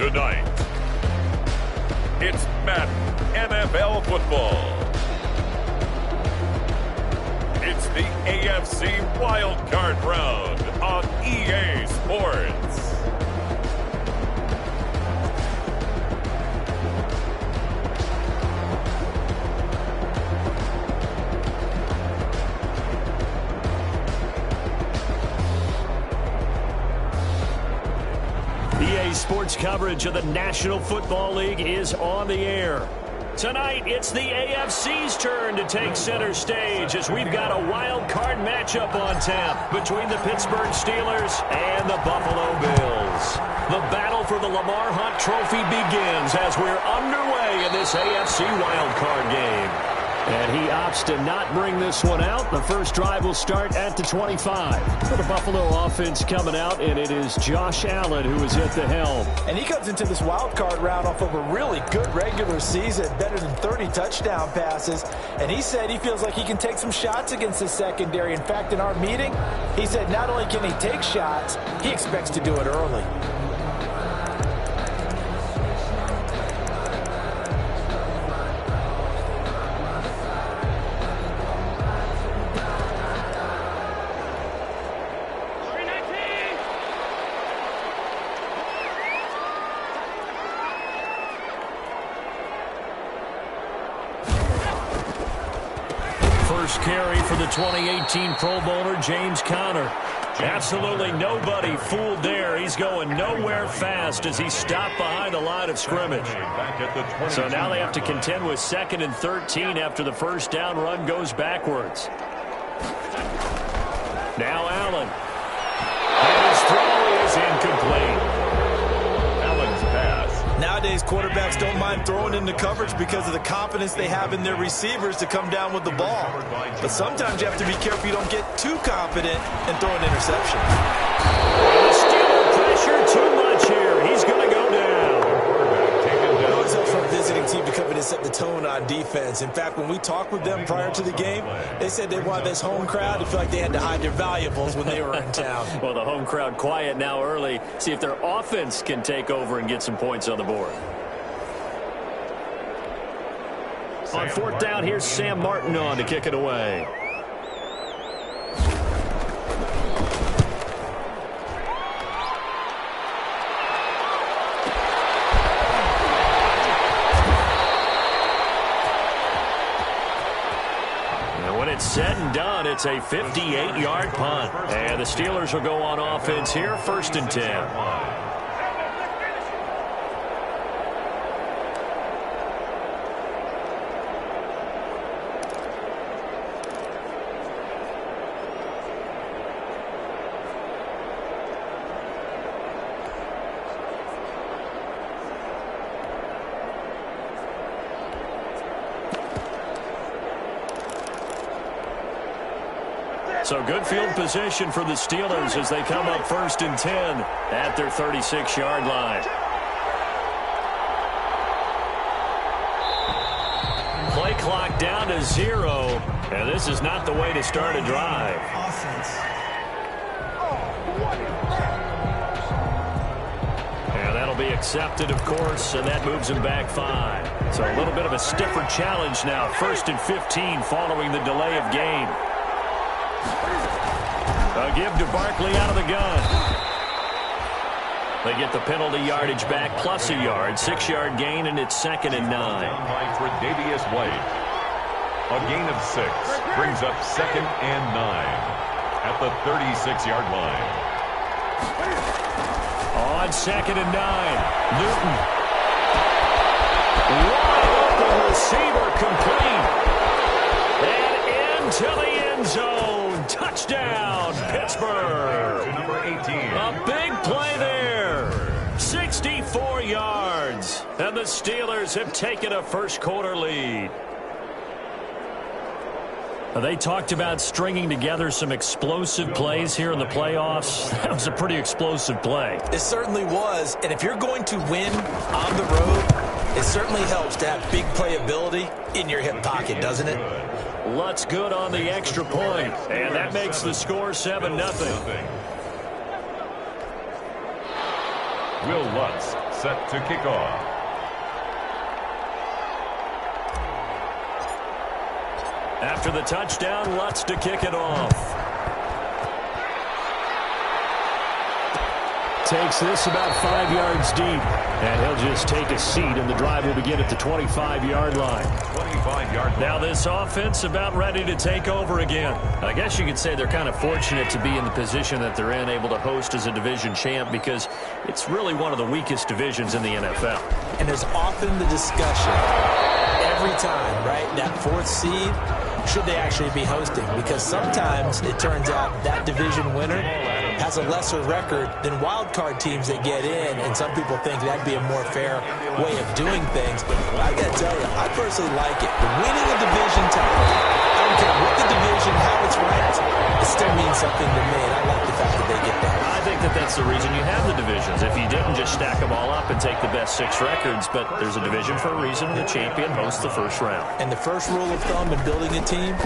Tonight, it's Madden NFL football. It's the AFC Wild Card Round on EA Sports. EA Sports coverage of the National Football League is on the air. Tonight, it's the AFC's turn to take center stage as we've got a wild card matchup on tap between the Pittsburgh Steelers and the Buffalo Bills. The battle for the Lamar Hunt Trophy begins as we're underway in this AFC wild card game. And he opts to not bring this one out. The first drive will start at the 25. For the Buffalo offense coming out, and it is Josh Allen who is at the helm. And he comes into this wild card round off of a really good regular season, better than 30 touchdown passes. And he said he feels like he can take some shots against the secondary. In fact, in our meeting, he said not only can he take shots, he expects to do it early. First carry for the 2018 Pro Bowler, James Conner. Absolutely nobody fooled there. He's going nowhere fast as he stopped behind the line of scrimmage. So now they have to contend with 2nd and 13 after the first down run goes backwards. Now Allen. And his throw is incomplete. Allen's pass. Nowadays, quarterbacks don't mind throwing into coverage because of the confidence they have in their receivers to come down with the ball. But sometimes you have to be careful you don't get too confident and throw an interception. The Steeler pressure too much here. He's going to go down. It always helps for a visiting team to come in and set the tone on defense. In fact, when we talked with them prior to the game, they said they wanted this home crowd to feel like they had to hide their valuables when they were in town. Well, the home crowd quiet now early. See if their offense can take over and get some points on the board. On 4th down, here's Sam Martin on to kick it away. And when it's said and done, it's a 58-yard punt. And the Steelers will go on offense here, 1st and 10. So good field position for the Steelers as they come up 1st and 10 at their 36-yard line. Play clock down to 0, and this is not the way to start a drive. And that'll be accepted, of course, and that moves him back 5. So a little bit of a stiffer challenge now, 1st and 15 following the delay of game. A give to Barkley out of the gun. They get the penalty yardage back plus a yard. 6-yard gain, and it's 2nd and 9. By Tre'Davious White. A gain of 6 brings up 2nd and 9 at the 36-yard line. On 2nd and 9, Newton. Wide open receiver complete. And into the end zone. Touchdown, Pittsburgh. Number 18. A big play there. 64 yards. And the Steelers have taken a first-quarter lead. They talked about stringing together some explosive plays here in the playoffs. That was a pretty explosive play. It certainly was. And if you're going to win on the road, it certainly helps to have big playability in your hip pocket, doesn't it? Lutz good on the extra point, and that makes the score 7-0. Will Lutz set to kick off. After the touchdown, Lutz to kick it off. Takes this about 5 yards deep. And he'll just take a seat, and the drive will begin at the 25-yard line. 25-yard line. Now this offense about ready to take over again. I guess you could say they're kind of fortunate to be in the position that they're in, able to host as a division champ, because it's really one of the weakest divisions in the NFL. And there's often the discussion every time, right? That fourth seed, should they actually be hosting? Because sometimes it turns out that division winner has a lesser record than wild card teams that get in, and some people think that'd be a more fair way of doing things. But I gotta tell you, I personally like it. The winning a division title, I don't care what the division, how it's ranked, it still means something to me, and I like the fact that they get that. I think that that's the reason you have the divisions. If you didn't, just stack them all up and take the best 6 records, but there's a division for a reason. The champion hosts the first round. And the first rule of thumb in building a team,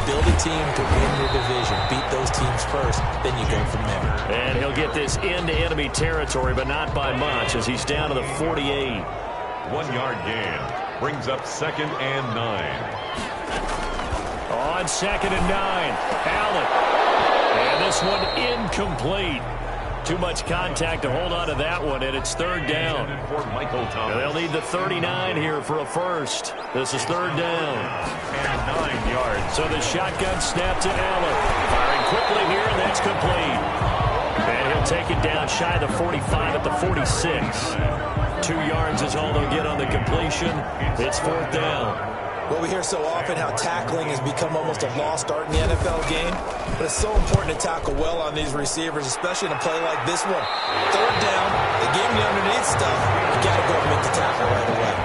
build a team to win your division. Beat those teams first, then you go from there. And he'll get this into enemy territory, but not by much, as he's down to the 48. 1-yard gain brings up 2nd and 9. On 2nd and 9, Allen. And this one incomplete. Too much contact to hold on to that one, and it's 3rd down. For Michael Thomas. They'll need the 39 here for a first. This is 3rd down. And 9 yards. So the shotgun snap to Allen. Firing quickly here, and that's complete. And he'll take it down shy of the 45 at the 46. 2 yards is all they'll get on the completion. It's 4th down. Well, we hear so often how tackling has become almost a lost art in the NFL game, but it's so important to tackle well on these receivers, especially in a play like this one. 3rd down, they gave me underneath stuff. You got to go and make the tackle right away.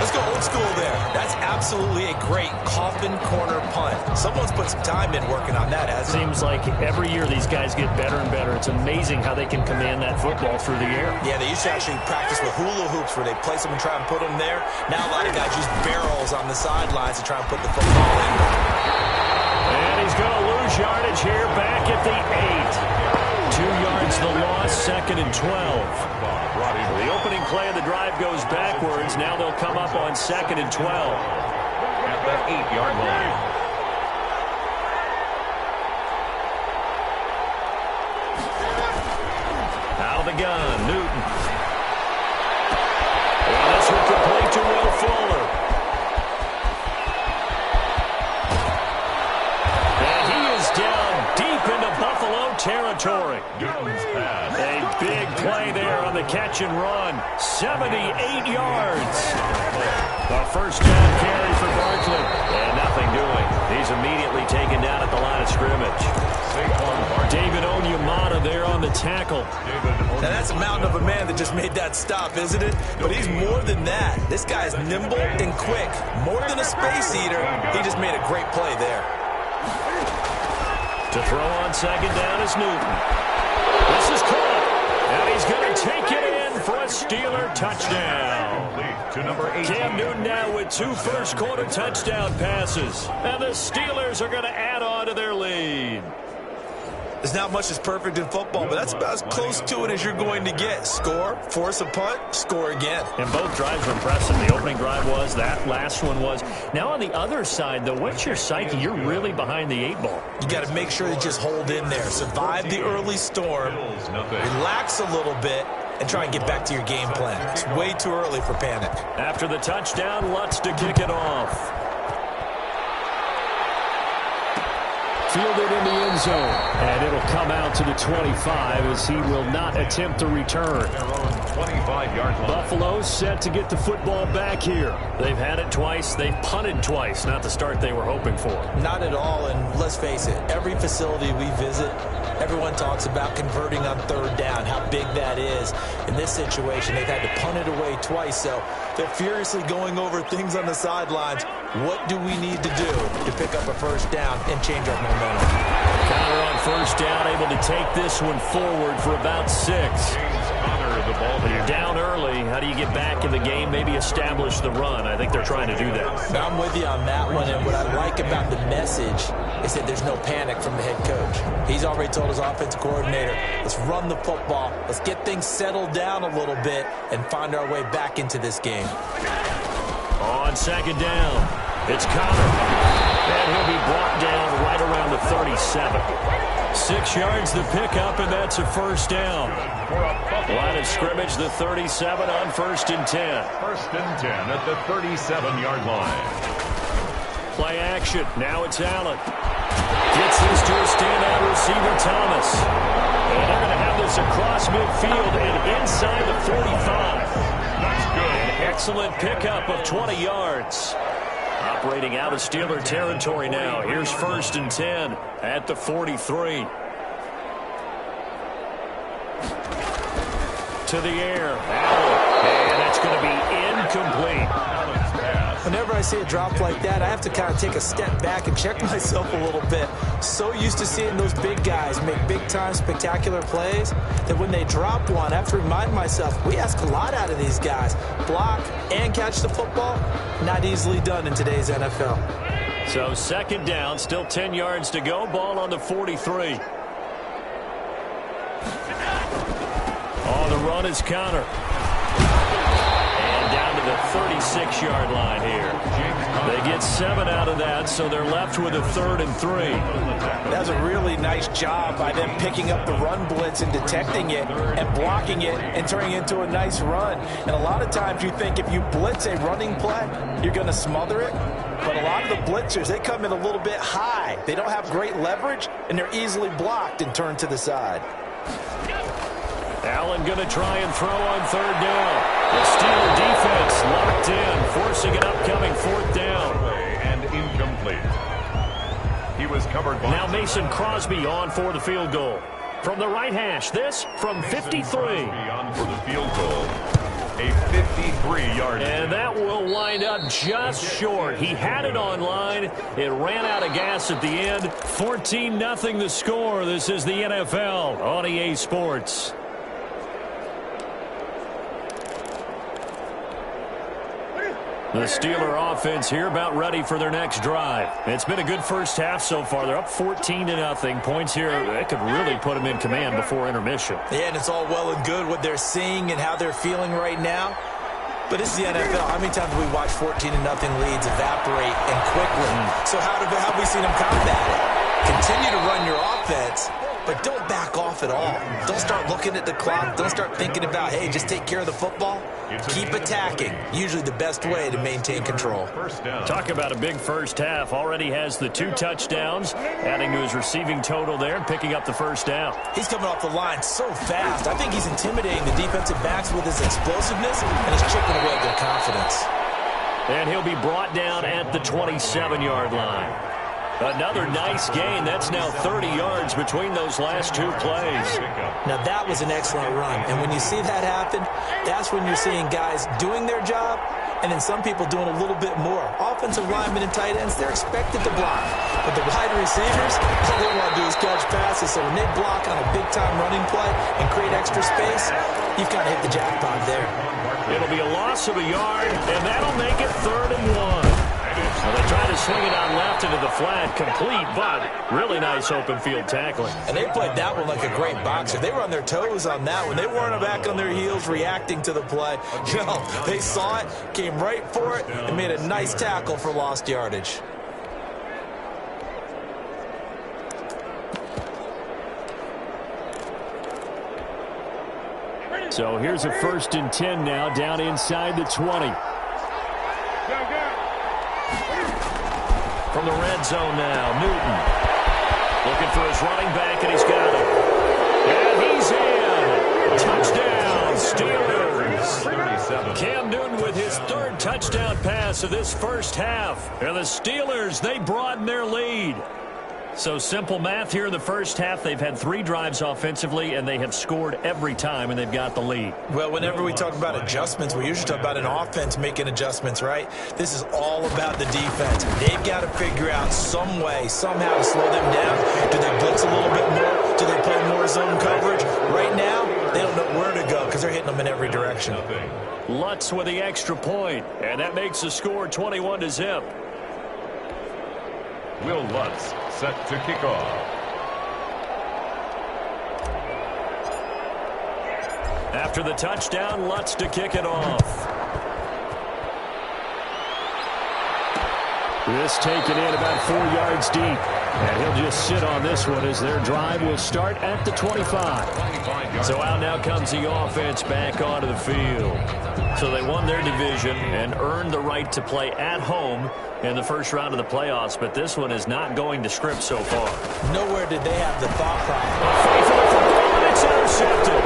Let's go old school there. That's absolutely a great coffin corner punt. Someone's put some time in working on that, hasn't it? Seems like every year these guys get better and better. It's amazing how they can command that football through the air. Yeah, they used to actually practice with hula hoops where they place them and try and put them there. Now a lot of guys use barrels on the sidelines to try and put the football in. And he's going to lose yardage here back at the 8. 2 yards the loss, 2nd and 12. The opening play of the drive goes backwards. Now they'll come up on 2nd and 12. At the 8-yard line. Out of the gun, Newton. And this will complete to Will Fuller. And he is down deep into Buffalo territory. Newton's pass. A big play there on the catch and run. 78 yards. A first down carry for Barkley. And nothing doing. He's immediately taken down at the line of scrimmage. David Onyemata there on the tackle. Now that's a mountain of a man that just made that stop, isn't it? But he's more than that. This guy is nimble and quick. More than a space eater. He just made a great play there. To throw on 2nd down is Newton. This is caught. And he's going to take it in for a Steeler touchdown. To number 18. Cam Newton now with 2 first-quarter touchdown passes. And the Steelers are going to add on to their lead. There's not much that's perfect in football, but that's about as close to it as you're going to get. Score, force a punt, score again. And both drives were impressive. The opening drive was, that last one was. Now on the other side, though, what's your psyche? You're really behind the 8 ball. You got to make sure you just hold in there. Survive the early storm, relax a little bit, and try and get back to your game plan. It's way too early for panic. After the touchdown, Lutz to kick it off. Fielded in the end zone, and it'll come out to the 25 as he will not attempt to return. 25-yard line. Buffalo set to get the football back here. They've had it twice. They've punted twice. Not the start they were hoping for. Not at all, and let's face it, every facility we visit, everyone talks about converting on 3rd down, how big that is. In this situation, they've had to punt it away twice, so they're furiously going over things on the sidelines. What do we need to do to pick up a first down and change our momentum? Connor on first down, able to take this one forward for about 6. When you're down early, how do you get back in the game, maybe establish the run? I think they're trying to do that. I'm with you on that one, and what I like about the message They said there's no panic from the head coach. He's already told his offensive coordinator, let's run the football, let's get things settled down a little bit and find our way back into this game. On second down, it's Connor. And he'll be brought down right around the 37. 6 yards the pickup, and that's a first down. Line of scrimmage, the 37 on 1st and 10. 1st and 10 at the 37-yard line. Play action. Now it's Allen. Gets this to a standout receiver, Thomas. And they're going to have this across midfield and inside the 45. That's good. An excellent pickup of 20 yards. Operating out of Steeler territory now. Here's 1st and 10 at the 43. To the air. Allen. And that's going to be incomplete. Whenever I see a drop like that, I have to kind of take a step back and check myself a little bit. So used to seeing those big guys make big-time spectacular plays that when they drop one, I have to remind myself, we ask a lot out of these guys. Block and catch the football, not easily done in today's NFL. So 2nd down, still 10 yards to go. Ball on the 43. On the run is Connor. Down to the 36-yard line here. They get 7 out of that, so they're left with a 3rd and 3. That's a really nice job by them picking up the run blitz and detecting it and blocking it and turning it into a nice run. And a lot of times you think if you blitz a running play, you're going to smother it. But a lot of the blitzers, they come in a little bit high. They don't have great leverage, and they're easily blocked and turned to the side. Allen going to try and throw on 3rd down. The Steeler defense locked in, forcing an upcoming 4th down. And incomplete. He was covered by... Now Mason Crosby on for the field goal. From the right hash, this from 53. Crosby on for the field goal. A 53-yard. And that will wind up just short. He had it on line. It ran out of gas at the end. 14-0 the score. This is the NFL on EA Sports. The Steeler offense here about ready for their next drive. It's been a good first half so far. They're up 14-0. Points here, that could really put them in command before intermission. Yeah, and it's all well and good what they're seeing and how they're feeling right now. But this is the NFL. How many times have we watched 14-0 leads evaporate and quickly? So how have we seen them combat it? Continue to run your offense, but don't back off at all. Don't start looking at the clock. Don't start thinking about, hey, just take care of the football. Keep attacking. Usually the best way to maintain control. Talk about a big first half. Already has the 2 touchdowns, adding to his receiving total there and picking up the 1st down. He's coming off the line so fast. I think he's intimidating the defensive backs with his explosiveness and his chipping away at their confidence. And he'll be brought down at the 27-yard line. Another nice gain. That's now 30 yards between those last 2 plays. Now, that was an excellent run. And when you see that happen, that's when you're seeing guys doing their job and then some people doing a little bit more. Offensive linemen and tight ends, they're expected to block. But the wide receivers, all they want to do is catch passes. So when they block on a big-time running play and create extra space, you've kind of hit the jackpot there. It'll be a loss of a yard, and that'll make it 3rd and 1. Well, they try to swing it on left into the flat, complete, but really nice open field tackling. And they played that one like a great boxer. They were on their toes on that one. They weren't back on their heels reacting to the play. No, they saw it, came right for it, and made a nice tackle for lost yardage. So here's a 1st and 10 now, down inside the 20. From the red zone now, Newton. Looking for his running back, and he's got it. And he's in. Touchdown, Steelers. Cam Newton with his 3rd touchdown pass of this first half. And the Steelers, they broaden their lead. So simple math here in the first half. They've had 3 drives offensively, and they have scored every time, and they've got the lead. Well, whenever we talk about adjustments, we usually talk about an offense making adjustments, right? This is all about the defense. They've got to figure out some way, somehow to slow them down. Do they blitz a little bit more? Do they play more zone coverage? Right now, they don't know where to go because they're hitting them in every direction. Lutz with the extra point, and that makes the score 21-0. Will Lutz set to kick off. After the touchdown, Lutz to kick it off. This taken in about 4 yards deep. And he'll just sit on this one as their drive will start at the 25. So out now comes the offense back onto the field. So they won their division and earned the right to play at home in the first round of the playoffs. But this one is not going to script so far. Nowhere did they have the thought process. A fight for the football, and it's intercepted.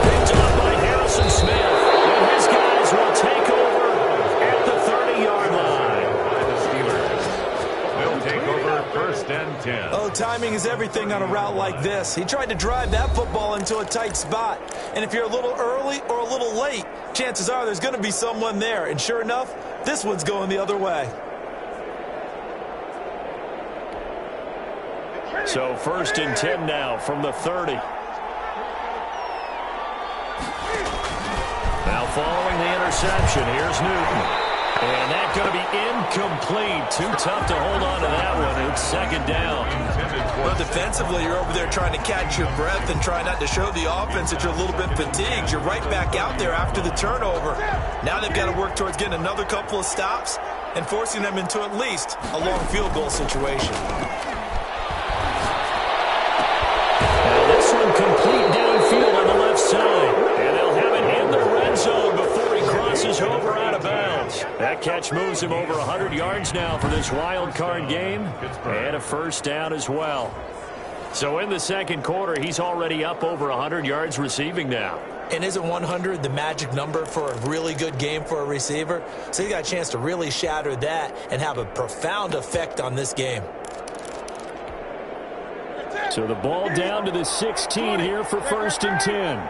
Picked up by Harrison Smith. And his guys will take over at the 30-yard line. By the Steelers. They'll take over first and 10. Oh, timing is everything on a route like this. He tried to drive that football into a tight spot. And if you're a little early or a little late, chances are there's going to be someone there. And sure enough, this one's going the other way. So first and 10 now from the 30. Now following the interception, here's Newton. And that's going to be incomplete. Too tough to hold on to that one. It's second down. Well, defensively, you're over there trying to catch your breath and try not to show the offense that you're a little bit fatigued. You're right back out there after the turnover. Now they've got to work towards getting another couple of stops and forcing them into at least a long field goal situation. Now this one complete downfield on the left side. And they'll have it in the red zone before he crosses over out of bounds. That catch moves him over 100 yards now for this wild card game. And a first down as well. So in the second quarter, he's already up over 100 yards receiving now. And isn't 100 the magic number for a really good game for a receiver? So he got a chance to really shatter that and have a profound effect on this game. So the ball down to the 16 here for first and 10.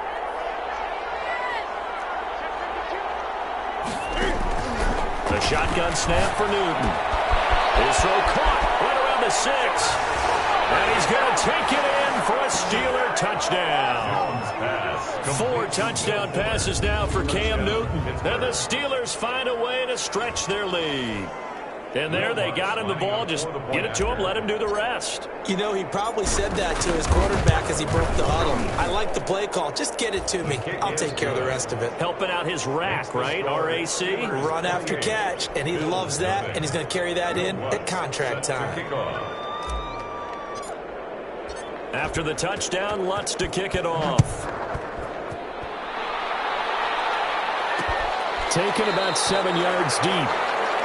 The shotgun snap for Newton. His throw caught right around the 6. And he's going to take it in for a Steeler touchdown. 4 touchdown passes now for Cam Newton. And the Steelers find a way to stretch their lead. And there they got him the ball. Just get it to him, let him do the rest. You know, he probably said that to his quarterback as he broke the huddle. I like the play call. Just get it to me. I'll take care of the rest of it. Helping out his rack, right? R-A-C? Run after catch, and he loves that, and he's going to carry that in at contract time. After the touchdown, Lutz to kick it off. Taken about 7 yards deep.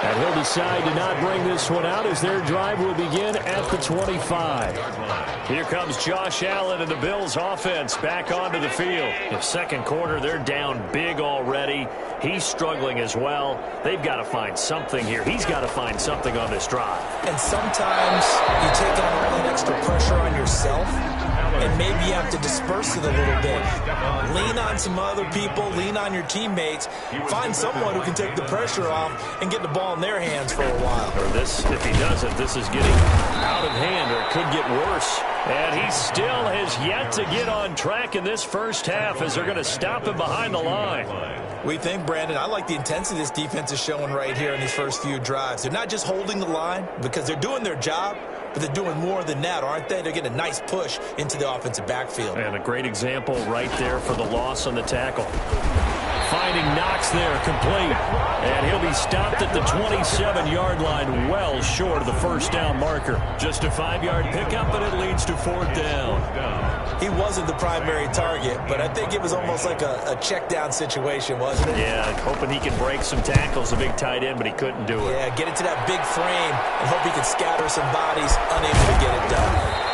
And he'll decide to not bring this one out as their drive will begin at the 25. Here comes Josh Allen and the Bills offense back onto the field. In second quarter, they're down big already. He's struggling as well. They've got to find something here. He's got to find something on this drive. And sometimes you take on all that extra pressure on yourself, and maybe you have to disperse it a little bit. Lean on some other people, lean on your teammates, find someone who can take the pressure off and get the ball in their hands for a while. Or this, if he doesn't, this is getting out of hand, or it could get worse. And he still has yet to get on track in this first half as they're going to stop him behind the line. We think, Brandon, I like the intensity this defense is showing right here in these first few drives. They're not just holding the line because they're doing their job, but they're doing more than that, aren't they? They're getting a nice push into the offensive backfield. And a great example right there for the loss on the tackle. Finding Knox there, complete. And he'll be stopped at the 27-yard line, well short of the first down marker. Just a 5-yard pickup, and it leads to fourth down. He wasn't the primary target, but I think it was almost like a check down situation, wasn't it? Yeah, hoping he can break some tackles, a big tight end, but he couldn't do it. Yeah, get it to that big frame and hope he can scatter some bodies, unable to get it done.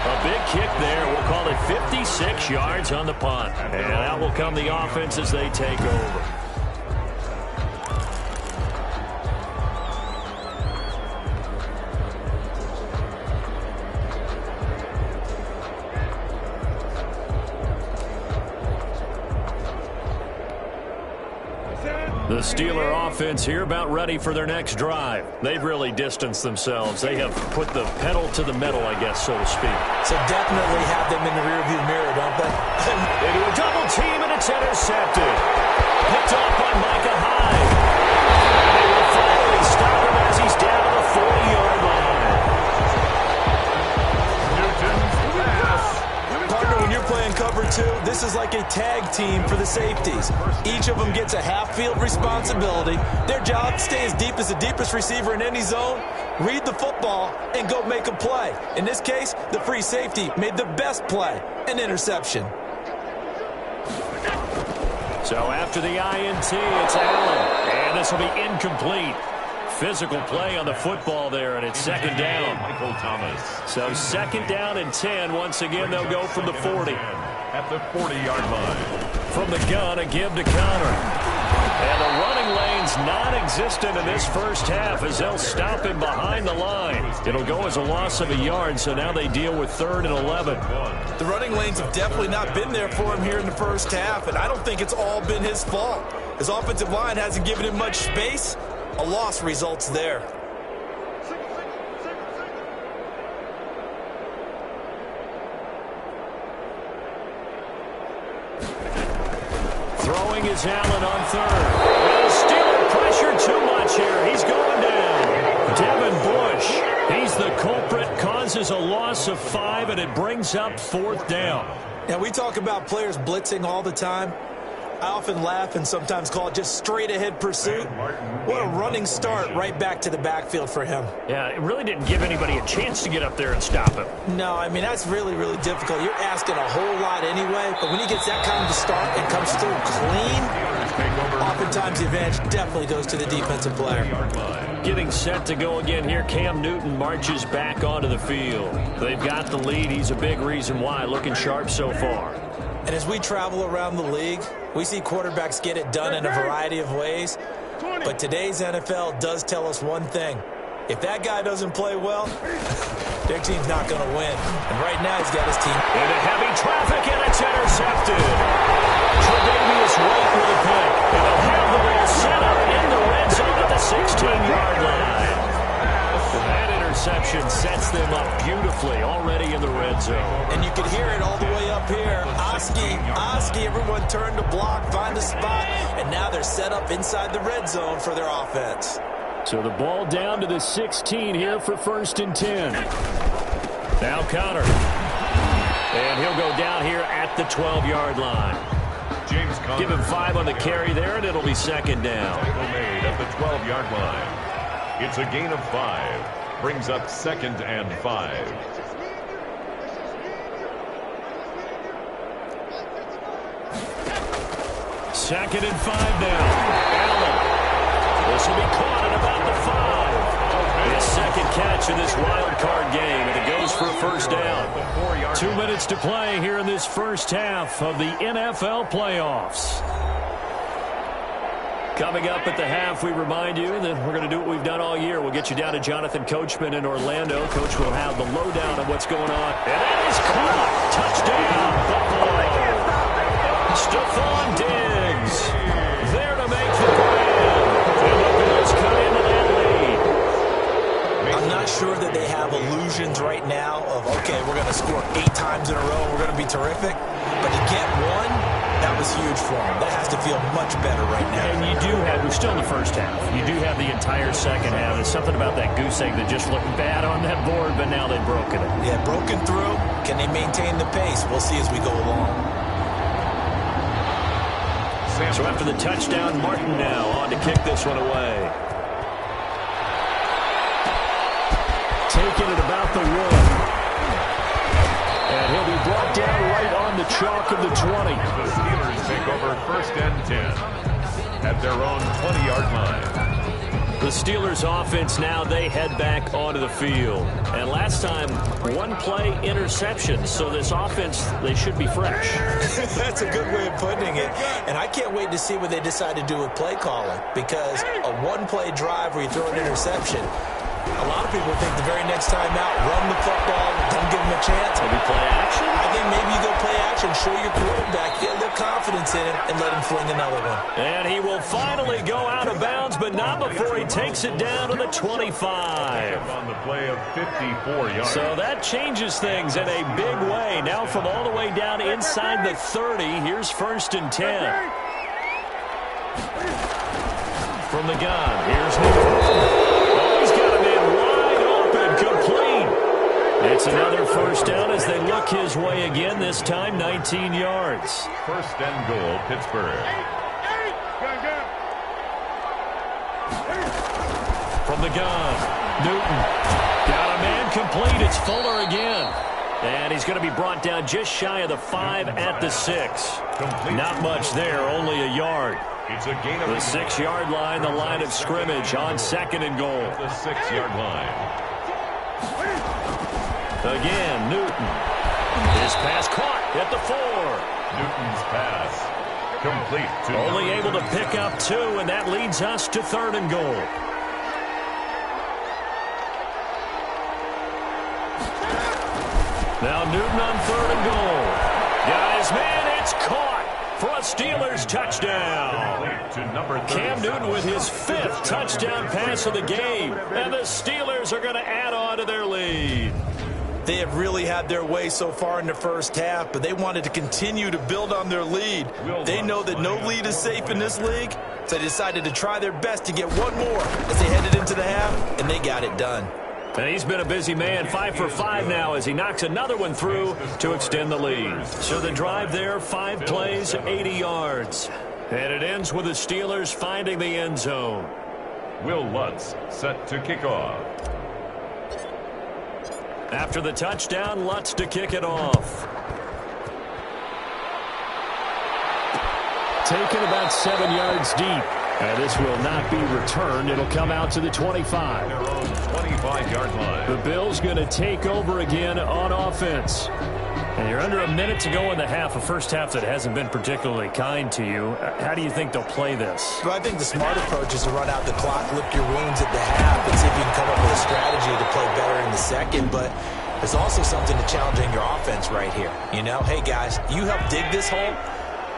A big kick there. We'll call it 56 yards on the punt. And out will come the offense as they take over. The Steeler offense here about ready for their next drive. They've really distanced themselves. They have put the pedal to the metal, I guess, so to speak. So definitely have them in the rearview mirror, don't they? They do a double team, and it's intercepted. Picked off by Micah Hyde. And they will finally stop him as he's down to the 40-yard This is like a tag team for the safeties. Each of them gets a half-field responsibility. Their job, stay as deep as the deepest receiver in any zone, read the football, and go make a play. In this case, the free safety made the best play, an interception. So after the INT, it's Allen. And this will be incomplete. Physical play on the football there, and it's second down. Michael Thomas. So second down and 10. Once again, they'll go from the 40. At the 40-yard line. From the gun, a give to Connor. And the running lane's non-existent in this first half as they'll stop him behind the line. It'll go as a loss of a yard, so now they deal with 3rd and 11. The running lanes have definitely not been there for him here in the first half, and I don't think it's all been his fault. His offensive line hasn't given him much space. A loss results there. Throwing is Allen on 3rd. And the Steeler pressure too much here. He's going down. Devin Bush, he's the culprit, causes a loss of 5, and it brings up 4th down. Now, we talk about players blitzing all the time. I often laugh and sometimes call it just straight-ahead pursuit. What a running start right back to the backfield for him. Yeah, it really didn't give anybody a chance to get up there and stop him. No, I mean, that's really, really difficult. You're asking a whole lot anyway, but when he gets that kind of a start and comes through clean, oftentimes the advantage definitely goes to the defensive player. Getting set to go again here, Cam Newton marches back onto the field. They've got the lead. He's a big reason why, looking sharp so far. And as we travel around the league, we see quarterbacks get it done in a variety of ways. But today's NFL does tell us one thing. If that guy doesn't play well, their team's not going to win. And right now he's got his team into heavy traffic, and it's intercepted. Tre'Davious White with a pick. And they'll have the ball set up in the red zone at the 16-yard line. That interception sets them up beautifully already in the red zone. And you can hear it all the way up here. Oski, everyone turned to block, find a spot, and now they're set up inside the red zone for their offense. So the ball down to the 16 here for 1st and 10. Now Connor. And he'll go down here at the 12-yard line. James Conner. Give him 5 on the carry there, and it'll be second down. Tackle made at the 12-yard line. It's a gain of 5. Brings up 2nd and 5. Second and 5 now. Allen. This will be caught at about the 5. His second catch in this wild card game, and it goes for a first down. 2 minutes to play here in this first half of the NFL playoffs. Coming up at the half, we remind you that we're going to do what we've done all year. We'll get you down to Jonathan Coachman in Orlando. Coach will have the lowdown of what's going on. And that is caught. Touchdown, Buffalo. Stephon Diggs there to make the grab. And the Bills cut into that lead. I'm not sure that they have illusions right now of, okay, we're going to score 8 times in a row. We're going to be terrific. But to get one, that was huge for them. That has to feel much better right now. And you do have, we're still in the first half. You do have the entire second half. There's something about that goose egg that just looked bad on that board, but now they've broken it. Yeah, broken through. Can they maintain the pace? We'll see as we go along. So after the touchdown, Martin now on to kick this one away. Taking it about the 1. And he'll be brought down right on the chalk of the 20. The Steelers take over 1st and 10 at their own 20-yard line. The Steelers offense now, they head back onto the field. And last time, 1 play interception. So this offense, they should be fresh. That's a good way of putting it. And I can't wait to see what they decide to do with play calling. Because a 1-play drive where you throw an interception, a lot of people think the very next time out, run the football, don't give them a chance. Maybe play action? I think maybe you go play action, show your quarterback, get a little confidence in him, and let him fling another one. And he will finally go out of bounds, but not before he takes it down to the 25. On the play of 54 yards. So that changes things in a big way. Now from all the way down inside the 30, here's 1st and 10. From the gun, here's Newton. Complete. It's another first down as they look his way again, this time 19 yards. First and goal, Pittsburgh. From the gun, Newton. Got a man complete. It's Fuller again. And he's going to be brought down just shy of the 5 at the 6. Not much there, only a yard. It's a gain of the 6-yard line, the line of scrimmage on second and goal. The 6-yard line. Again, Newton. His pass caught at the 4. Newton's pass complete. Only able to pick up 2, and that leads us to third and goal. Now Newton on third and goal. Got his man. It's caught for a Steelers touchdown. Cam Newton with his 5th touchdown pass of the game. And the Steelers are going to add on to their lead. They have really had their way so far in the first half, but they wanted to continue to build on their lead. They know that no lead is safe in this league, so they decided to try their best to get one more as they headed into the half, and they got it done. And he's been a busy man, 5 for 5 now as he knocks another one through to extend the lead. So the drive there, 5 plays, 80 yards. And it ends with the Steelers finding the end zone. Will Lutz set to kick off. After the touchdown, Lutz to kick it off. Taken about 7 yards deep. And this will not be returned. It'll come out to the 25. Their own 25-yard line. The Bills going to take over again on offense. And you're under a minute to go in the half, a first half that hasn't been particularly kind to you. How do you think they'll play this? Well, I think the smart approach is to run out the clock, lick your wounds at the half, and see if you can come up with a strategy to play better in the second. But there's also something to challenging your offense right here. You know, hey, guys, you help dig this hole.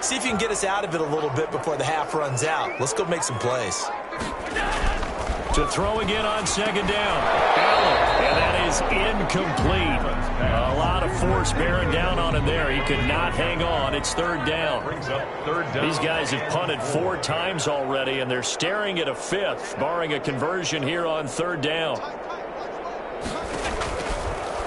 See if you can get us out of it a little bit before the half runs out. Let's go make some plays. To throw again on second down. Allen, and that is incomplete. A lot of force bearing down on him there. He could not hang on. It's third down. Brings up third down. These guys have punted 4 times already, and they're staring at a 5th, barring a conversion here on third down.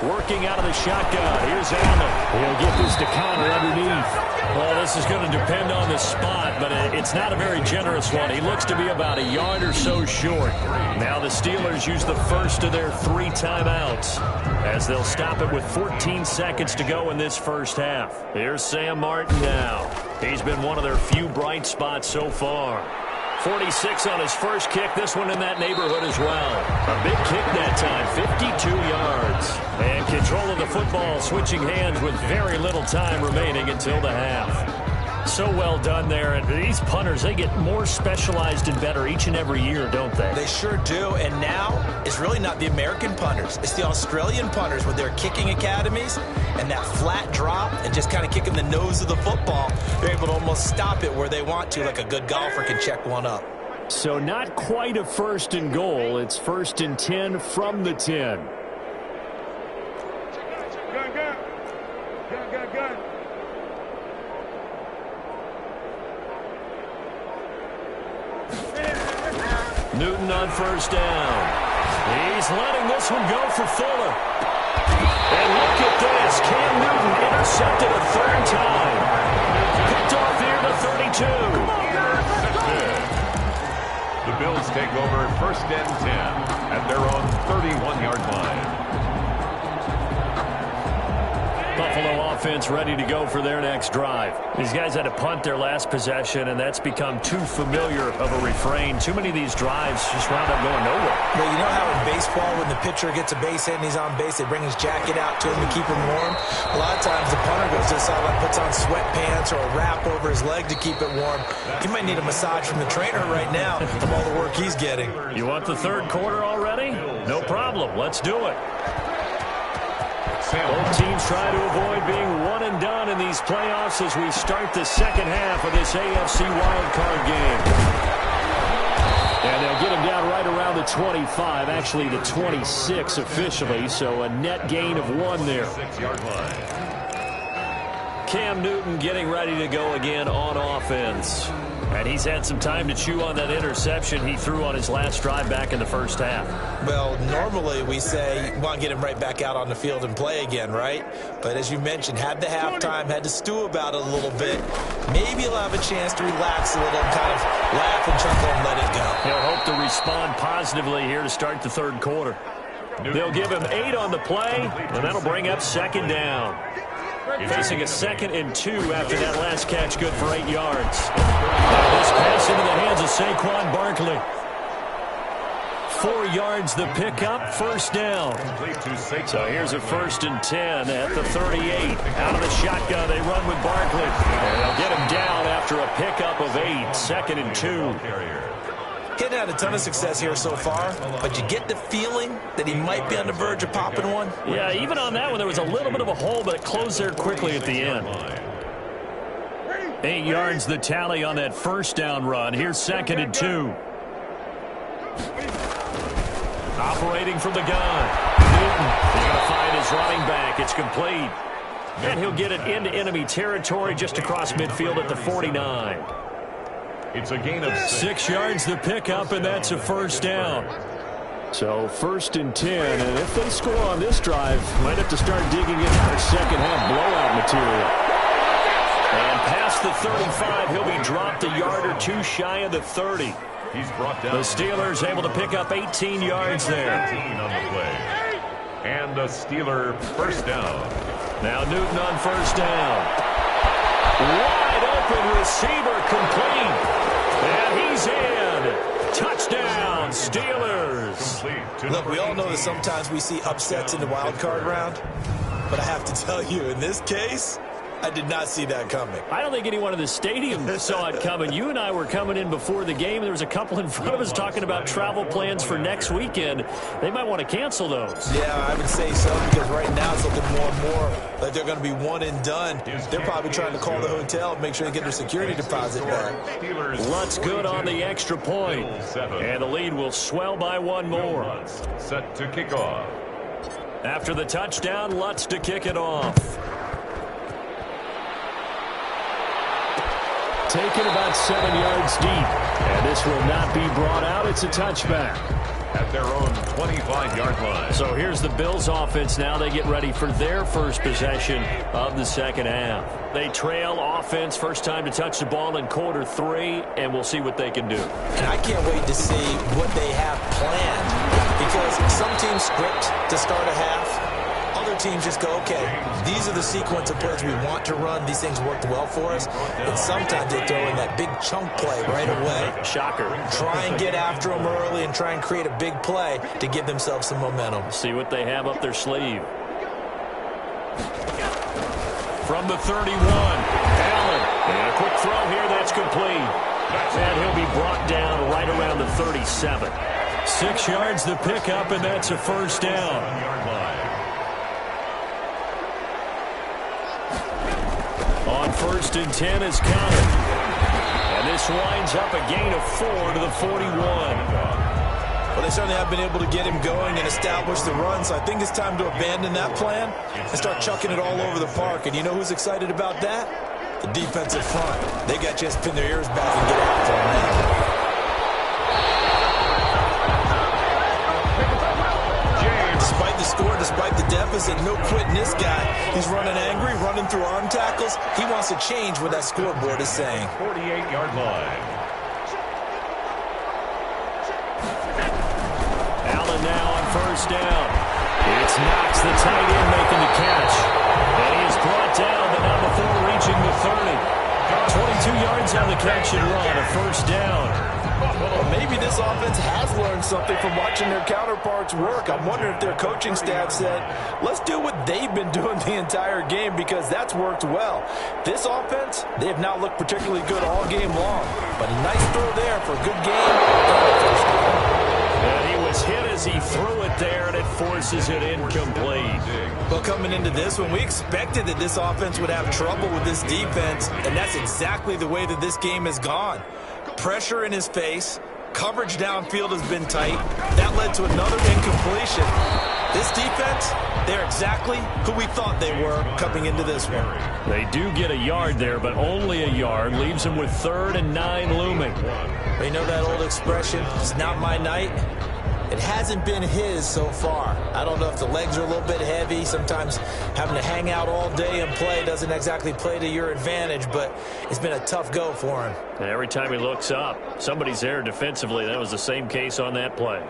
Working out of the shotgun. Here's Allen. He'll get this to Connor underneath. Well, this is going to depend on the spot, but it's not a very generous one. He looks to be about a yard or so short. Now the Steelers use the first of their 3 timeouts as they'll stop it with 14 seconds to go in this first half. Here's Sam Martin now. He's been one of their few bright spots so far. 46 on his first kick. This one in that neighborhood as well. A big kick that time, 52 yards. And control of the football switching hands with very little time remaining until the half. So well done there. And these punters, they get more specialized and better each and every year, don't they? They sure do. And now it's really not the American punters. It's the Australian punters with their kicking academies and that flat drop and just kind of kicking the nose of the football. They're able to almost stop it where they want to, like a good golfer can check one up. So not quite a first and goal. It's first and 10 from the 10. Newton on first down. He's letting this one go for Fuller. And look at this. Cam Newton intercepted a 3rd time. Picked off here to 32. The Bills take over first and 10 at their own 31-yard line. Buffalo offense ready to go for their next drive. These guys had to punt their last possession, and that's become too familiar of a refrain. Too many of these drives just wound up going nowhere. Well, you know how in baseball, when the pitcher gets a base hit and he's on base, they bring his jacket out to him to keep him warm? A lot of times the punter goes to the sideline, puts on sweatpants or a wrap over his leg to keep it warm. He might need a massage from the trainer right now from all the work he's getting. You want the third quarter already? No problem. Let's do it. Both teams try to avoid being one and done in these playoffs as we start the second half of this AFC wildcard game. And they'll get him down right around the 25, actually the 26 officially, so a net gain of 1 there. 6-yard line. Cam Newton getting ready to go again on offense. And he's had some time to chew on that interception he threw on his last drive back in the first half. Well, normally we say you want to get him right back out on the field and play again, right? But as you mentioned, had the halftime, had to stew about it a little bit. Maybe he'll have a chance to relax a little and kind of laugh and chuckle and let it go. He'll hope to respond positively here to start the third quarter. They'll give him 8 on the play, and that'll bring up second down. Facing a 2nd and 2 after that last catch, good for 8 yards. Now this pass into the hands of Saquon Barkley. 4 yards the pickup, first down. So here's a 1st and 10 at the 38. Out of the shotgun, they run with Barkley. And they'll get him down after a pickup of 8, 2nd and 2. Hadn't had a ton of success here so far, but you get the feeling that he might be on the verge of popping one. Yeah, even on that one, there was a little bit of a hole, but it closed there quickly at the end. 8 yards the tally on that first down run. Here's 2nd and 2. Operating from the gun. Newton is going to find his running back. It's complete. And he'll get it into enemy territory just across midfield at the 49. It's a gain of 6 yards the pickup, and that's a first down. So 1st and 10, and if they score on this drive, might have to start digging into their second half blowout material. And past the 35, he'll be dropped a yard or two shy of the 30. He's brought down. The Steelers able to pick up 18 yards there. 18 on the play. And a Steeler first down. Now Newton on first down. Wide open receiver complete. And he's in. Touchdown, Steelers. Look, we all know that sometimes we see upsets in the wild card round, but I have to tell you, in this case, I did not see that coming. I don't think anyone in the stadium saw it coming. You and I were coming in before the game. There was a couple in front of us talking about travel plans for next weekend. They might want to cancel those. Yeah, I would say so, because right now it's looking more and more like they're going to be one and done. They're probably trying to call the hotel and make sure they get their security deposit back. Lutz good on the extra point. And the lead will swell by one more. Set to kick off. After the touchdown, Lutz to kick it off. Taken about 7 yards deep. And this will not be brought out. It's a touchback. At their own 25-yard line. So here's the Bills offense now. They get ready for their first possession of the second half. They trail offense, first time to touch the ball in quarter 3, and we'll see what they can do. And I can't wait to see what they have planned, because some teams script to start a half. Other teams just go, okay, these are the sequence of plays we want to run. These things worked well for us. And sometimes they throw in that big chunk play right away. Shocker. Try and get after them early and try and create a big play to give themselves some momentum. See what they have up their sleeve. From the 31, Allen. And a quick throw here, that's complete. And he'll be brought down right around the 37. 6 yards the pickup, and that's a first down. On 1st and 10 is Conner. And this winds up a gain of 4 to the 41. Well, they certainly have been able to get him going and establish the run, so I think it's time to abandon that plan and start chucking it all over the park. And you know who's excited about that? The defensive front. They got a chance to pin their ears back and get after him now. Despite the score, despite the deficit, no quitting this guy. He's running angry, running through arm tackles. He wants to change what that scoreboard is saying. 48-yard line. Allen now on first down. It's Knox, the tight end, making the catch. And he is brought down, but not before reaching the 30. 22 yards on the catch and run, a first down. Well, maybe this offense has learned something from watching their counterparts work. I'm wondering if their coaching staff said, let's do what they've been doing the entire game, because that's worked well. This offense, they have not looked particularly good all game long. But a nice throw there for a good game. And he was hit as he threw it there, and it forces it incomplete. Well, coming into this one, we expected that this offense would have trouble with this defense, and that's exactly the way that this game has gone. Pressure in his face. Coverage downfield has been tight. That led to another incompletion. This defense, they're exactly who we thought they were coming into this one. They do get a yard there, but only a yard. Leaves them with 3rd and 9 looming. But you know that old expression, it's not my night? It hasn't been his so far. I don't know if the legs are a little bit heavy. Sometimes having to hang out all day and play doesn't exactly play to your advantage, but it's been a tough go for him. And every time he looks up, somebody's there defensively. That was the same case on that play.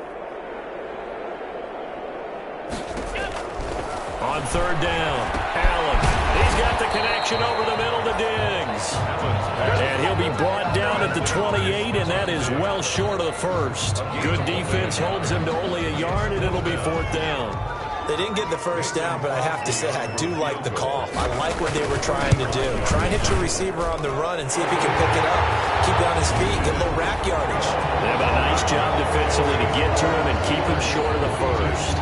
On 3rd down, Allen. He's got the connection over the middle to Diggs. And he'll be brought down at the 28, and that is well short of the first. Good defense holds him to only a yard, and it'll be 4th down. They didn't get the first down, but I have to say I do like the call. I like what they were trying to do. Try and hit your receiver on the run and see if he can pick it up. Keep it on his feet, get a little rack yardage. They have a nice job defensively to get to him and keep him short of the first.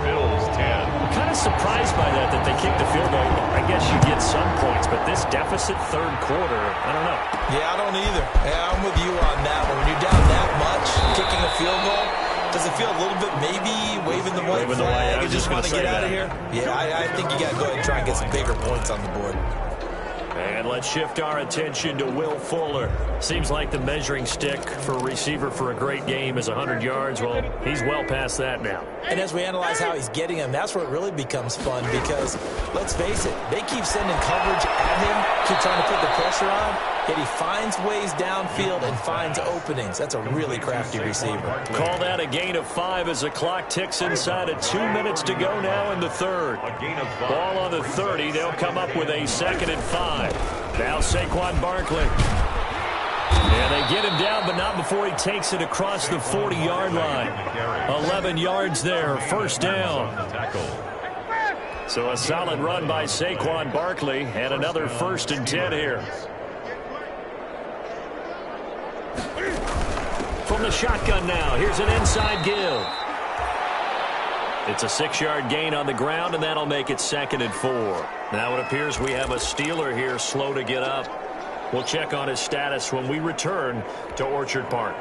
Bills 10. I'm kind of surprised by that they kicked the field goal. I guess you get some points, but this deficit 3rd quarter, I don't know. Yeah, I don't either. Yeah, I'm with you on that one. When you're down that much, kicking a field goal, does it feel a little bit maybe waving the white flag and just want to get out of here? Yeah, I think you got to go ahead and try and get some bigger points on the board. And let's shift our attention to Will Fuller. Seems like the measuring stick for a receiver for a great game is 100 yards. Well, he's well past that now. And as we analyze how he's getting them, that's where it really becomes fun because, let's face it, they keep sending coverage at him, keep trying to put the pressure on, yet he finds ways downfield and finds openings. That's a really crafty receiver. Call that a gain of 5 as the clock ticks inside of 2 minutes to go now in the 3rd. A gain of 5. Ball on the 30. They'll come up with a 2nd and 5. Now Saquon Barkley. Yeah, they get him down, but not before he takes it across the 40-yard line. 11 yards there, 1st down. So a solid run by Saquon Barkley and another 1st and 10 here. From the shotgun now, here's an inside give. It's a 6-yard gain on the ground, and that'll make it 2nd and 4. Now it appears we have a Steeler here slow to get up. We'll check on his status when we return to Orchard Park.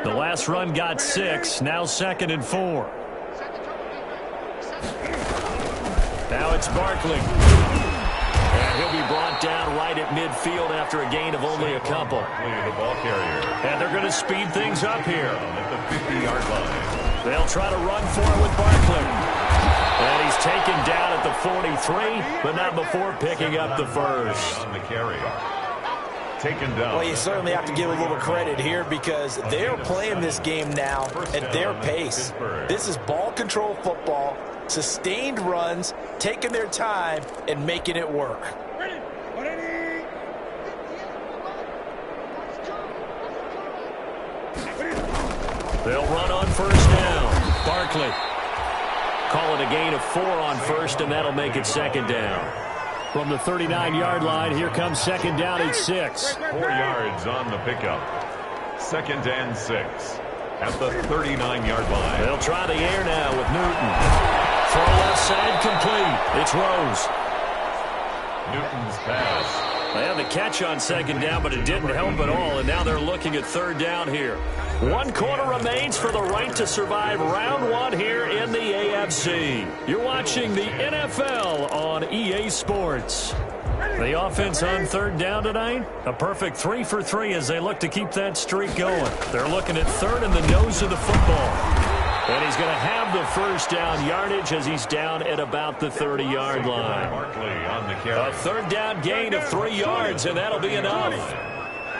The last run got 6, now 2nd and 4. Now it's Barkley. And he'll be brought down right at midfield after a gain of only a couple. The ball carrier. And they're going to speed things up here. At the 50-yard line. They'll try to run for it with Barkley. And he's taken down at the 43, but not before picking up the first. On the carry. Taken down. Well, you certainly have to give a little credit here because they're playing this game now at their pace. This is ball control football, sustained runs, taking their time, and making it work. They'll run on 1st down. Barkley. Call it a gain of 4 on 1st, and that'll make it 2nd down. From the 39-yard line, here comes 2nd down and 6. 4 yards on the pickup. 2nd and 6 at the 39-yard line. They'll try the air now with Newton. Throw left side complete. It's Rose. Newton's pass. They had the catch on 2nd down, but it didn't help at all, and now they're looking at 3rd down here. 1 quarter remains for the right to survive round 1 here in the AFC. You're watching the NFL on EA Sports. The offense on 3rd down tonight, a perfect 3 for 3 as they look to keep that streak going. They're looking at 3rd and the nose of the football. And he's going to have the 1st down yardage as he's down at about the 30-yard line. A 3rd down gain of 3 yards, and that'll be enough.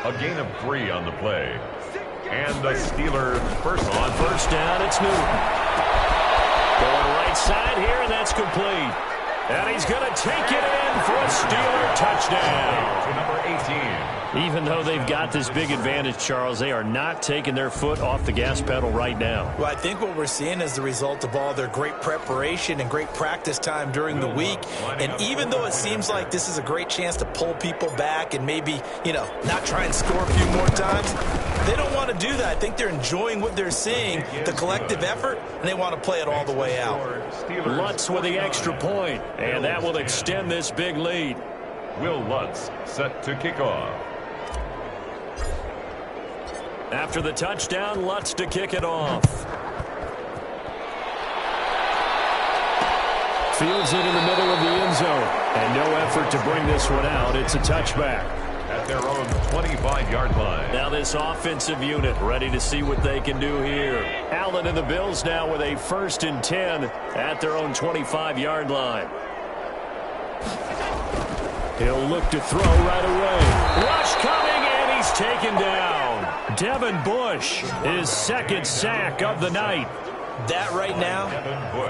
A gain of 3 on the play. And the Steelers first on 1st down, it's Newton. Going right side here, and that's complete. And he's going to take it in for a Steeler touchdown. To number 18. Even though they've got this big advantage, Charles, they are not taking their foot off the gas pedal right now. Well, I think what we're seeing is the result of all their great preparation and great practice time during the week. And even though it seems like this is a great chance to pull people back and maybe, not try and score a few more times, they don't want to do that. I think they're enjoying what they're seeing, the collective effort, and they want to play it all the way out. Lutz with the extra point, and that will extend this big lead. Will Lutz set to kick off. After the touchdown, Lutz to kick it off. Fields it in the middle of the end zone. And no effort to bring this one out. It's a touchback. At their own 25-yard line. Now this offensive unit ready to see what they can do here. Allen and the Bills now with a 1st and 10 at their own 25-yard line. He'll look to throw right away. Rush coming, and he's taken down. Devin Bush, his 2nd sack of the night. That right now,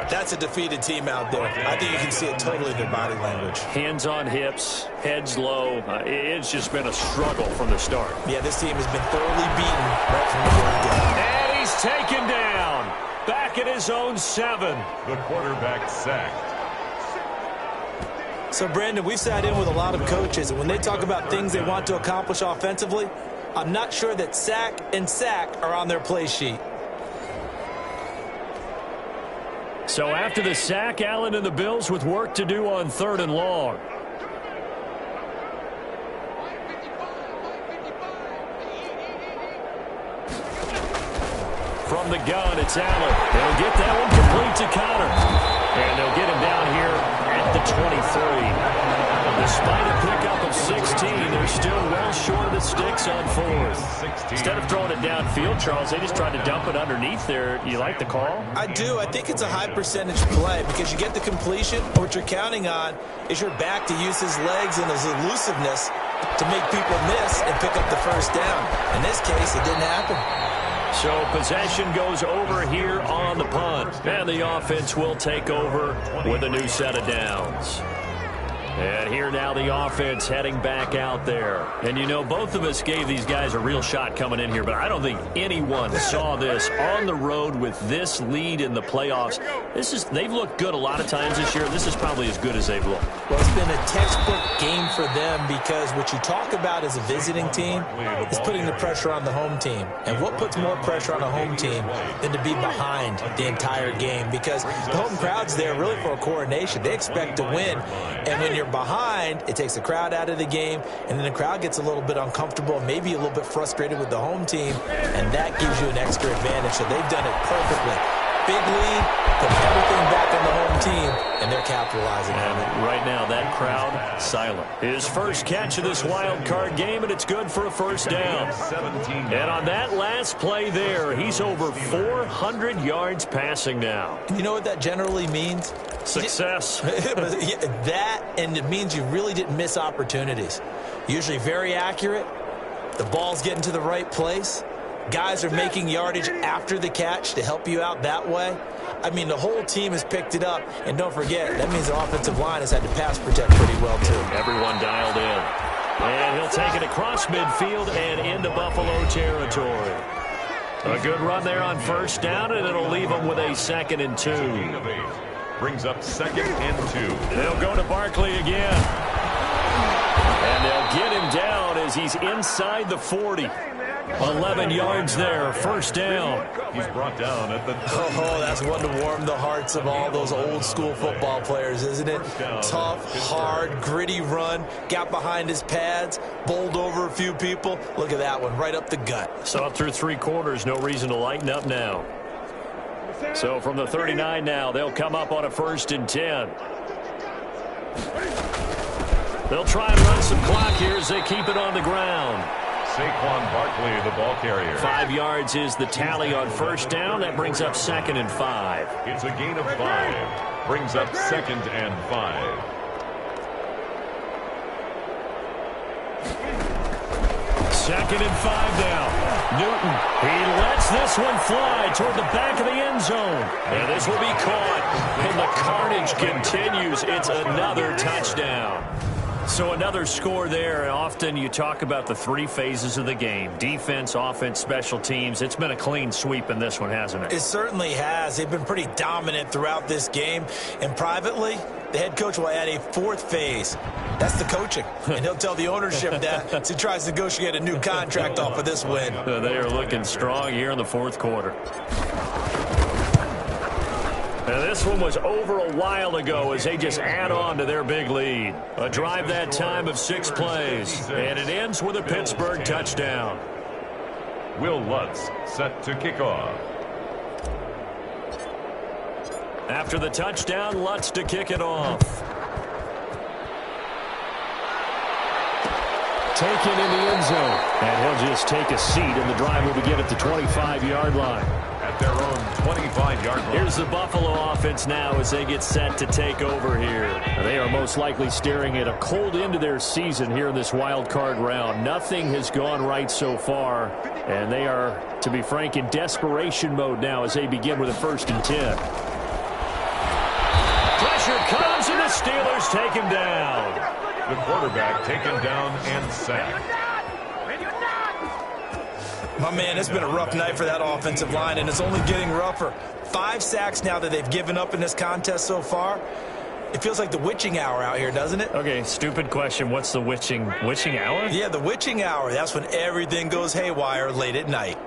that's a defeated team out there. I think you can see it totally in their body language. Hands on hips, heads low. It's just been a struggle from the start. Yeah, this team has been thoroughly beaten right from the beginning. And he's taken down. Back at his own 7. The quarterback sacked. So, Brandon, we've sat in with a lot of coaches, and when they talk about things they want to accomplish offensively, I'm not sure that sack and sack are on their play sheet. So after the sack, Allen and the Bills with work to do on 3rd and long. From the gun, it's Allen. They'll get that one complete to Connor. And they'll get him down here at the 23. Despite a pickup of 16, they're still well short of the sticks on 4th. Instead of throwing it downfield, Charles, they just tried to dump it underneath there. You like the call? I do. I think it's a high percentage play because you get the completion. What you're counting on is your back to use his legs and his elusiveness to make people miss and pick up the 1st down. In this case, it didn't happen. So possession goes over here on the punt. And the offense will take over with a new set of downs. And here now the offense heading back out there. And, you know, both of us gave these guys a real shot coming in here, but I don't think anyone saw this on the road with this lead in the playoffs. They've looked good a lot of times this year. This is probably as good as they've looked. Well, it's been a textbook game for them because what you talk about as a visiting team is putting the pressure on the home team. And what puts more pressure on a home team than to be behind the entire game? Because the home crowd's there really for a coronation. They expect to win. And when you're behind, it takes the crowd out of the game, and then the crowd gets a little bit uncomfortable, maybe a little bit frustrated with the home team, and that gives you an extra advantage. So they've done it perfectly. Big lead, put everything back on the home team, and they're capitalizing on it. Right now, that crowd, silent. His first catch of this wild card game, and it's good for a 1st down. And on that last play there, he's over 400 yards passing now. And you know what that generally means? Success. That, and it means you really didn't miss opportunities. Usually very accurate. The ball's getting to the right place. Guys are making yardage after the catch to help you out that way. I mean, the whole team has picked it up. And don't forget, that means the offensive line has had to pass protect pretty well, too. Everyone dialed in. And he'll take it across midfield and into Buffalo territory. A good run there on 1st down, and it'll leave them with a 2nd and 2. Brings up 2nd and 2. They'll go to Barkley again. And they'll get him down as he's inside the 40. 11 yards there, 1st down. He's brought down at the 30. Oh, that's one to warm the hearts of all those old school football players, isn't it? Tough, hard, gritty run, got behind his pads, bowled over a few people. Look at that one, right up the gut. Saw it through 3 quarters, no reason to lighten up now. So from the 39 now, they'll come up on a 1st and 10. They'll try and run some clock here as they keep it on the ground. Saquon Barkley, the ball carrier. 5 yards is the tally on 1st down. That brings up 2nd and 5. It's a gain of 5. Brings up 2nd and 5. Second and 5 now. Newton, he lets this one fly toward the back of the end zone. And this will be caught. And the carnage continues. It's another touchdown. So another score there. Often you talk about the 3 phases of the game. Defense, offense, special teams. It's been a clean sweep in this one, hasn't it? It certainly has. They've been pretty dominant throughout this game. And privately, the head coach will add a 4th phase. That's the coaching. And he'll tell the ownership that as he tries to negotiate a new contract off of this win. They are looking strong here in the 4th quarter. And This one was over a while ago as they just add on to their big lead. A drive that time of 6 plays, and it ends with a Pittsburgh touchdown. Will Lutz set to kick off. After the touchdown, Lutz to kick it off. Taken in the end zone. And he'll just take a seat, and the drive will begin at the 25-yard line. At their own 25-yard line. Here's the Buffalo offense now as they get set to take over here. They are most likely staring at a cold end to their season here in this wild card round. Nothing has gone right so far, and they are, to be frank, in desperation mode now as they begin with a 1st and 10. Pressure comes, and the Steelers take him down. The quarterback taken down and sacked. My man, it's been a rough night for that offensive line, and it's only getting rougher. 5 sacks now that they've given up in this contest so far. It feels like the witching hour out here, doesn't it? Okay, stupid question. What's the witching hour? Yeah, the witching hour. That's when everything goes haywire late at night.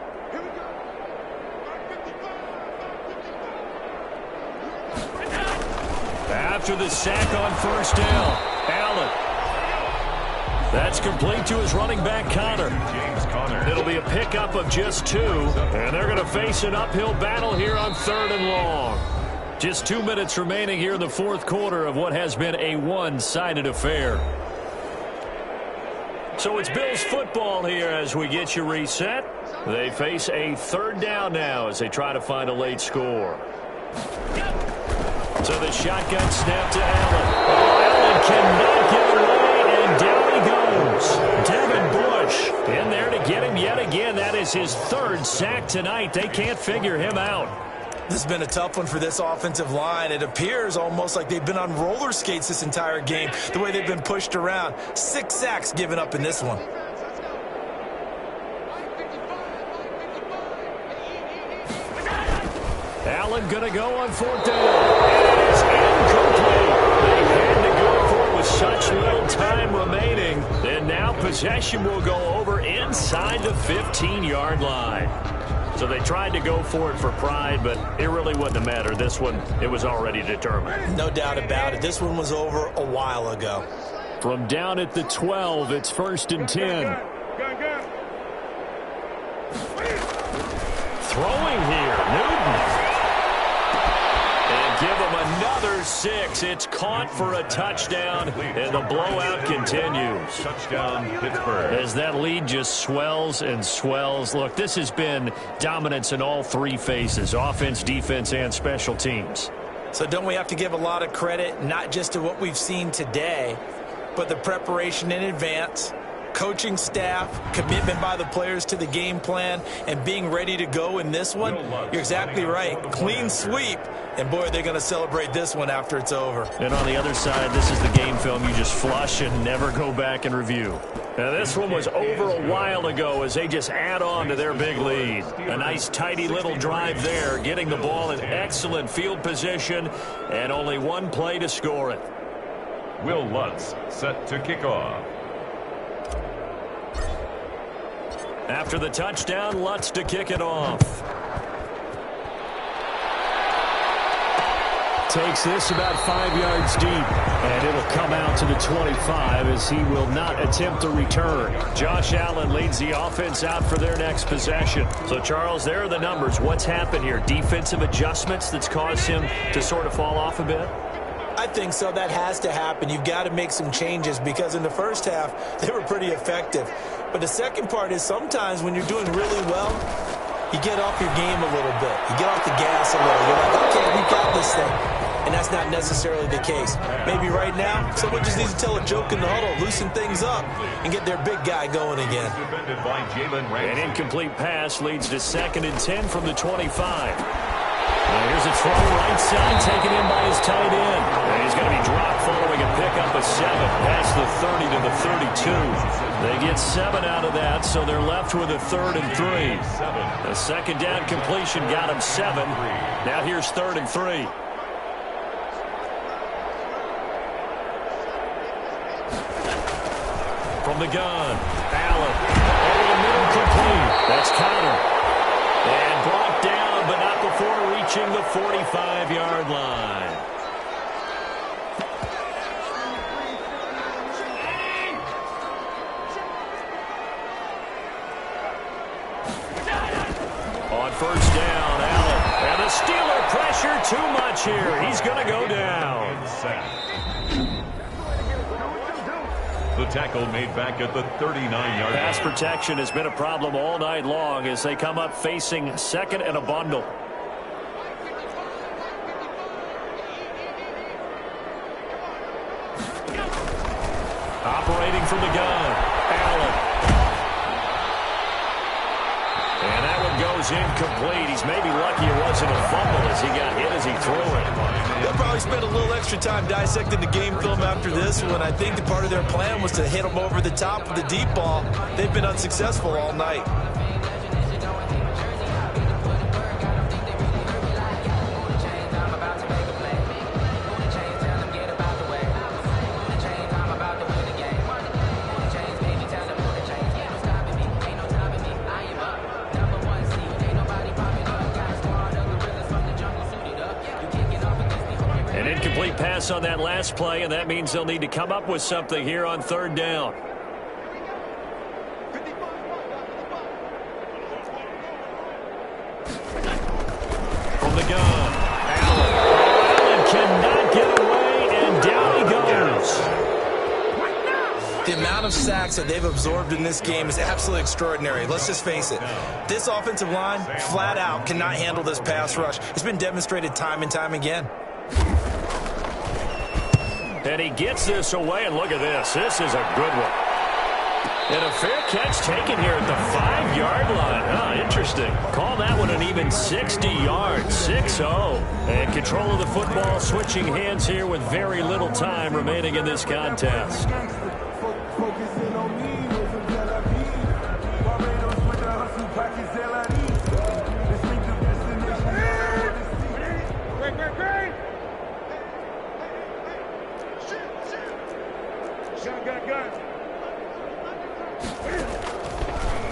After the sack on 1st down, Allen. That's complete to his running back, Connor. James Conner. It'll be a pickup of just 2, and they're going to face an uphill battle here on 3rd and long. Just 2 minutes remaining here in the 4th quarter of what has been a one-sided affair. So it's Bills football here as we get you reset. They face a 3rd down now as they try to find a late score. So the shotgun snap to Allen. Allen cannot get away, and down he goes. Devin Bush in there to get him yet again. That is his 3rd sack tonight. They can't figure him out. This has been a tough one for this offensive line. It appears almost like they've been on roller skates this entire game, the way they've been pushed around. 6 sacks given up in this one. Allen going to go on 4th down. It is incomplete. They had to go for it with such little time remaining. And now possession will go over inside the 15-yard line. So they tried to go for it for pride, but it really wouldn't have mattered. This one, it was already determined. No doubt about it. This one was over a while ago. From down at the 12, it's 1st and 10. Throwing here, Newton. And give him another 6. It's caught for a touchdown, and the blowout continues. Touchdown, Pittsburgh. As that lead just swells and swells. Look, this has been dominance in all 3 phases, offense, defense, and special teams. So don't we have to give a lot of credit, not just to what we've seen today, but the preparation in advance, coaching staff, commitment by the players to the game plan, and being ready to go in this one? You're exactly right. Clean sweep. And, boy, they're going to celebrate this one after it's over. And on the other side, this is the game film you just flush and never go back and review. Now, this one was over a while ago as they just add on to their big lead. A nice, tidy little drive there, getting the ball in excellent field position, and only 1 play to score it. Will Lutz set to kick off. After the touchdown, Lutz to kick it off. Takes this about 5 yards deep, and it'll come out to the 25 as he will not attempt to return. Josh Allen leads the offense out for their next possession. So, Charles, there are the numbers. What's happened here? Defensive adjustments that's caused him to sort of fall off a bit? I think so. That has to happen. You've got to make some changes because in the first half, they were pretty effective. But the second part is sometimes when you're doing really well, you get off your game a little bit. You get off the gas a little. You're like, okay, we got this thing. And that's not necessarily the case. Maybe right now, someone just needs to tell a joke in the huddle, loosen things up, and get their big guy going again. An incomplete pass leads to 2nd and 10 from the 25. Now here's a throw right side, taken in by his tight end. And he's going to be dropped following a pickup of 7 past the 30 to the 32. They get 7 out of that, so they're left with a 3rd and 3. The 2nd down completion got him 7. Now here's 3rd and 3. From the gun, Allen. Over the middle, complete. That's Connor. And brought down, but not before reaching the 45-yard line. here. He's going to go down. The tackle made back at the 39-yard line. Pass protection has been a problem all night long as they come up facing second and a bundle. Operating from the gun, Allen. And that one goes incomplete. He's maybe lucky it wasn't a fumble as he got hit as he threw it. They'll probably spend a little extra time dissecting the game film after this one. I think the part of their plan was to hit them over the top with the deep ball. They've been unsuccessful all night. An incomplete pass on that last play, and that means they'll need to come up with something here on third down. From the gun, Allen cannot get away, and down he goes. The amount of sacks that they've absorbed in this game is absolutely extraordinary. Let's just face it. This offensive line, flat out, cannot handle this pass rush. It's been demonstrated time and time again. And he gets this away, and look at this. This is a good one. And a fair catch taken here at the 5-yard line. Oh, interesting. Call that one an even 60 yards, 6-0. And control of the football switching hands here with very little time remaining in this contest.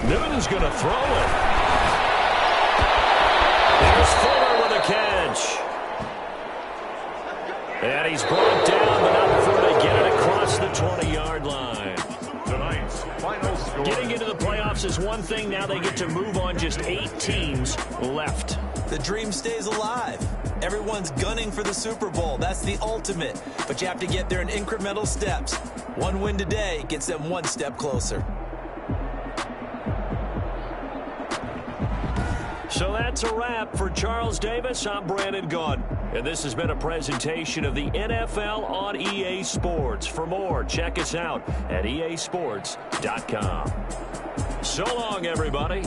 Newton's going to throw it. There's Fuller with a catch. And he's brought down, but not before they get it across the 20-yard line. Tonight's final score. Getting into the playoffs is one thing. Now they get to move on. Just 8 teams left. The dream stays alive. Everyone's gunning for the Super Bowl. That's the ultimate. But you have to get there in incremental steps. One win today gets them one step closer. So that's a wrap for Charles Davis. I'm Brandon Gaudin. And this has been a presentation of the NFL on EA Sports. For more, check us out at easports.com. So long, everybody.